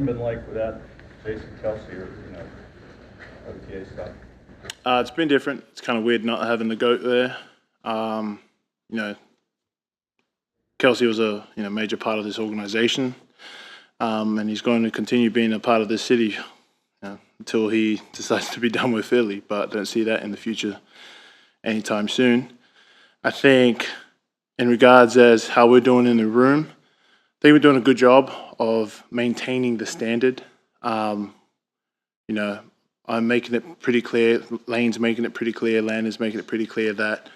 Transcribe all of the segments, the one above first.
Been like without Jason Kelce or OTA stuff? It's been different. It's kind of weird not having the GOAT there. You know, Kelsey was a major part of this organization, and he's going to continue being a part of this city until he decides to be done with Philly. But I don't see that in the future anytime soon. I think, in regards as how we're doing in the room, I think we're doing a good job of maintaining the standard. I'm making it pretty clear, Lane's making it pretty clear, Landon's making it pretty clear that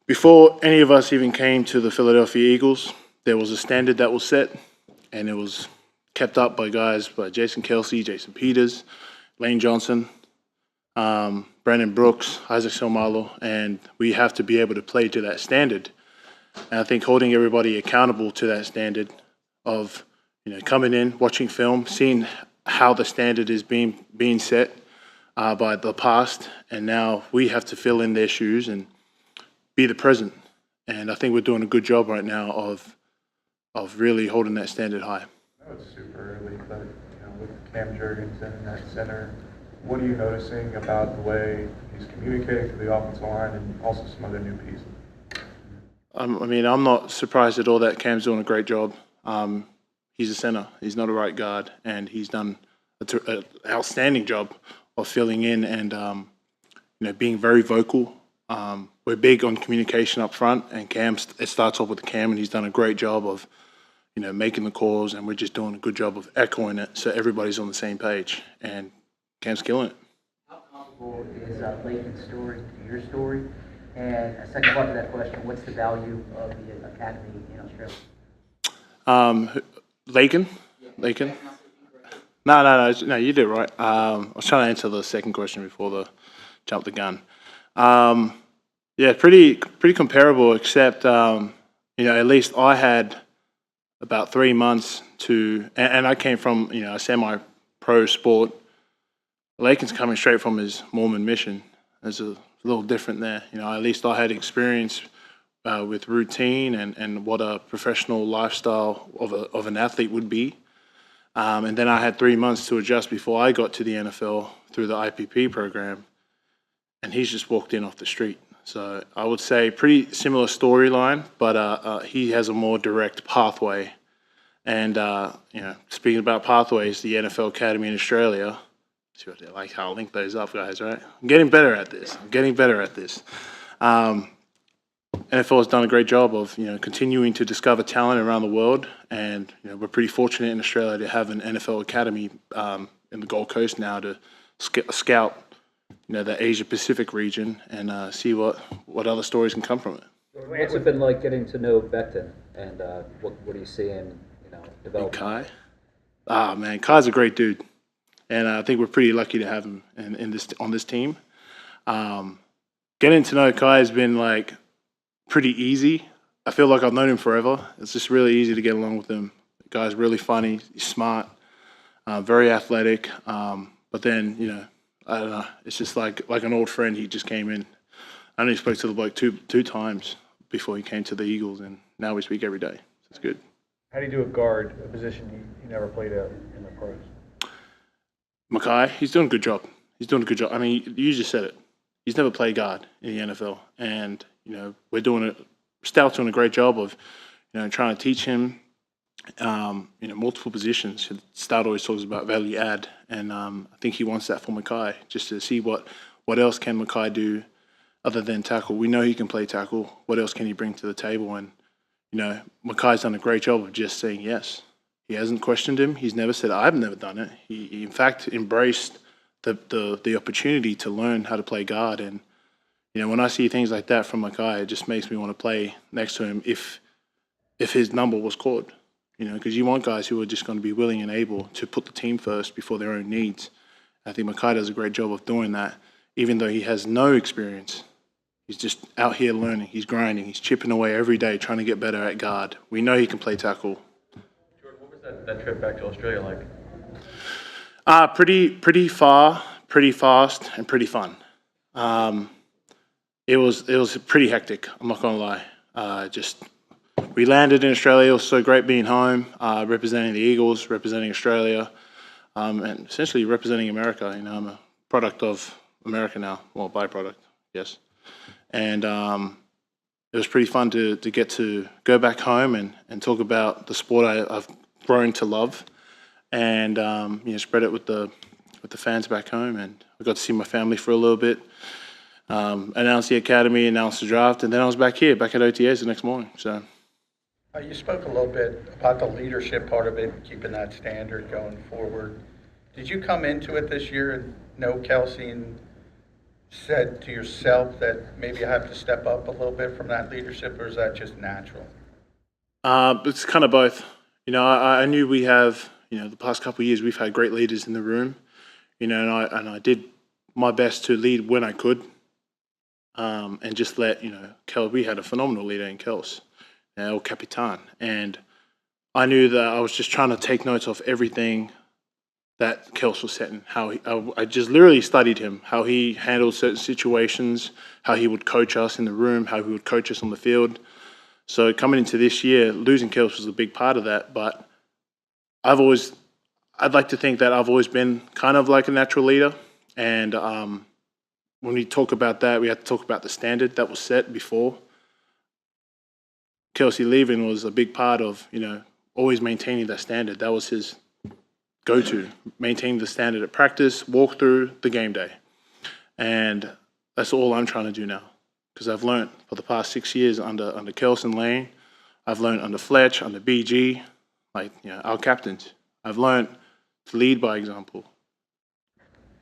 before any of us even came to the Philadelphia Eagles, there was a standard that was set, and it was kept up by guys like Jason Kelce, Jason Peters, Lane Johnson, Brandon Brooks, Isaac Seumalo, and we have to be able to play to that standard. And I think holding everybody accountable to that standard of coming in, watching film, seeing how the standard is being set by the past, and now we have to fill in their shoes and be the present. And I think we're doing a good job right now of really holding that standard high. I know it's super early, but with Cam Jurgensen in that center, what are you noticing about the way he's communicating to the offensive line and also some other new pieces? I'm not surprised at all that Cam's doing a great job. He's a center. He's not a right guard, and he's done an outstanding job of filling in and being very vocal. We're big on communication up front, and it starts off with Cam, and he's done a great job of making the calls, and we're just doing a good job of echoing it so everybody's on the same page. And Cam's killing it. How comparable is Laken's story to your story? And a second part to that question, what's the value of the academy in Australia? Laken? No, you did it right. I was trying to answer the second question before the jump the gun. Pretty comparable, except at least I had about 3 months and I came from a semi-pro sport. Laken's coming straight from his Mormon mission. There's a little different there. At least I had experience with routine and what a professional lifestyle of an athlete would be. And then I had 3 months to adjust before I got to the NFL through the IPP program. And he's just walked in off the street. So I would say pretty similar storyline, but he has a more direct pathway. And, speaking about pathways, the NFL Academy in Australia, see what they like how I link those up, guys, right? I'm getting better at this. NFL has done a great job of continuing to discover talent around the world, and we're pretty fortunate in Australia to have an NFL Academy in the Gold Coast now to scout the Asia Pacific region and see what other stories can come from it. What's it been like getting to know Becton, and what are you seeing develop? Kai? Man, Kai's a great dude, and I think we're pretty lucky to have him on this team. Getting to know Kai has been pretty easy. I feel like I've known him forever. It's just really easy to get along with him. The guy's really funny, he's smart, very athletic. But then, I don't know, it's just like an old friend. He just came in. I only spoke to the bloke two times before he came to the Eagles, and now we speak every day. So it's good. How do you do a guard, a position you never played out in the pros? Mackay, he's doing a good job. I mean, you just said it. He's never played guard in the NFL, and Stout's doing a great job of trying to teach him multiple positions. Stout always talks about value add, and I think he wants that for Mackay, just to see what else can Mackay do other than tackle. We know he can play tackle. What else can he bring to the table? And Mackay's done a great job of just saying yes. He hasn't questioned him. He's never said, I've never done it. He in fact embraced the opportunity to learn how to play guard. And when I see things like that from Mackay, it just makes me want to play next to him if his number was called. Because you want guys who are just going to be willing and able to put the team first before their own needs. I think Mackay does a great job of doing that, even though he has no experience. He's just out here learning. He's grinding. He's chipping away every day, trying to get better at guard. We know he can play tackle. Jordan, what was that trip back to Australia like? Pretty far, pretty fast, and pretty fun. It was pretty hectic. I'm not gonna lie. Just we landed in Australia. It was so great being home, representing the Eagles, representing Australia, and essentially representing America. You know, I'm a product of America now, well, byproduct, yes. And it was pretty fun to get to go back home and talk about the sport I've grown to love, and you know, spread it with the fans back home. And I got to see my family for a little bit. Announced the academy, announced the draft, and then I was back here, back at OTAs the next morning. So. You spoke a little bit about the leadership part of it, keeping that standard going forward. Did you come into it this year and know Kelce and said to yourself that maybe I have to step up a little bit from that leadership, or is that just natural? It's kind of both. You know, I knew we have, you know, the past couple of years we've had great leaders in the room, you know, and I did my best to lead when I could, and just let, you know, we had a phenomenal leader in Kelce, El Capitan, and I knew that I was just trying to take notes of everything that Kelce was setting. I just literally studied him, how he handled certain situations, how he would coach us in the room, how he would coach us on the field. So coming into this year, losing Kelce was a big part of that, but I'd like to think that I've always been kind of like a natural leader, and when we talk about that, we have to talk about the standard that was set before. Kelce leaving was a big part of, you know, always maintaining that standard. That was his go-to, maintaining the standard at practice, walk through the game day. And that's all I'm trying to do now, because I've learned for the past 6 years under Kelce and Lane, I've learned under Fletch, under BG, like, you know, our captains. I've learned to lead by example,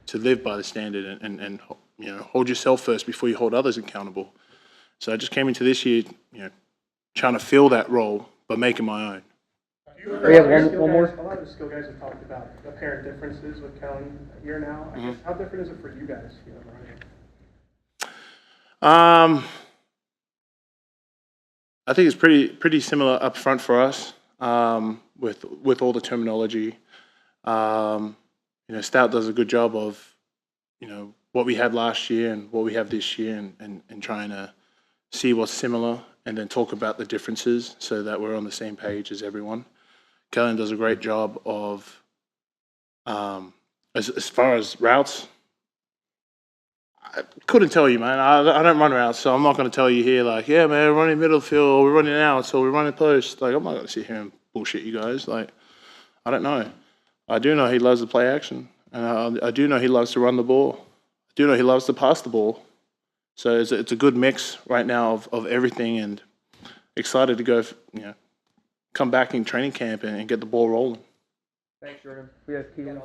to live by the standard, and you know, hold yourself first before you hold others accountable. So I just came into this year, you know, trying to fill that role, but make it my own. We have one more. A lot of the skill guys have talked about apparent differences with Kellen here now. I guess, how different is it for you guys? You know, I think it's pretty similar up front for us, with all the terminology. You know, Stout does a good job of, you know, what we had last year and what we have this year, and trying to see what's similar and then talk about the differences so that we're on the same page as everyone. Kellen does a great job of, as far as routes, I couldn't tell you, man. I don't run routes, so I'm not going to tell you here, like, yeah, man, we're running middle field, or we're running out, or we're running post. Like, I'm not going to sit here and bullshit you guys. Like, I don't know. I do know he loves to play action, and I do know he loves to run the ball. I do know he loves to pass the ball. So it's a good mix right now of everything, and excited to go, you know, come back in training camp and get the ball rolling. thanks, Jordan. We have Keelan.